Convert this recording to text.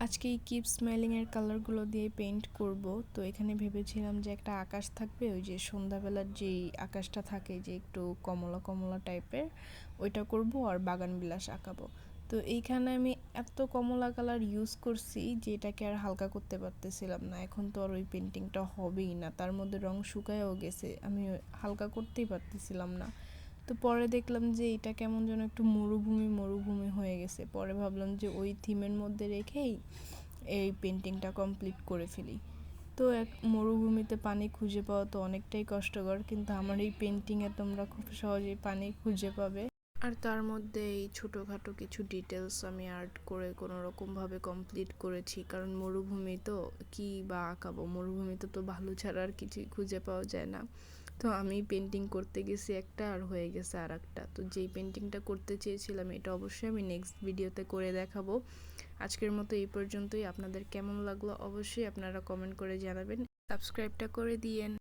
আজকে এই keep smiling এর কালারগুলো দিয়ে পেইন্ট করব। তো এখানে ভেবেছিলাম যে একটা আকাশ থাকবে, ওই যে সন্ধ্যাবেলার যেই আকাশটা থাকে যে একটু কমলা কমলা টাইপের, ওইটা করব আর বাগান বিলাস আঁকাবো। তো এইখানে আমি এত কমলা কালার ইউজ করছি যে এটাকে আর হালকা করতে পারতেছিলাম না। এখন তো আর ওই পেন্টিংটা হবেই না, তার মধ্যে রং শুকায়ও গেছে, আমি হালকা করতেই পারতেছিলাম না। তো পরে দেখলাম যে এটা কেমন যেন একটু মরুভূমি মরুভূমি হয়ে গেছে। পরে ভাবলাম যে ওই থিমের মধ্যে রেখেই এই পেন্টিংটা কমপ্লিট করে ফেলি। তো এক মরুভূমিতে পানি খুঁজে পাওয়া তো অনেকটাই কষ্টকর, কিন্তু আমার এই পেন্টিংয়ে তোমরা খুব সহজেই পানি খুঁজে পাবে। আর তার মধ্যে এই ছোটোখাটো কিছু ডিটেলস আমি আর্ট করে কোনো রকমভাবে কমপ্লিট করেছি, কারণ মরুভূমি তো কী বা আঁকাবো, মরুভূমিতে তো ভালো ছাড়া আর কিছুই খুঁজে পাওয়া যায় না। তো আমি পেন্টিং করতে গেছি একটা আর হয়ে গেছে আর একটা। তো যেই পেন্টিংটা করতে চেয়েছিলাম এটা অবশ্যই আমি নেক্সট ভিডিওতে করে দেখাবো। আজকের মতো এই পর্যন্তই। আপনাদের কেমন লাগলো অবশ্যই আপনারা কমেন্ট করে জানাবেন। সাবস্ক্রাইবটা করে দিয়েন।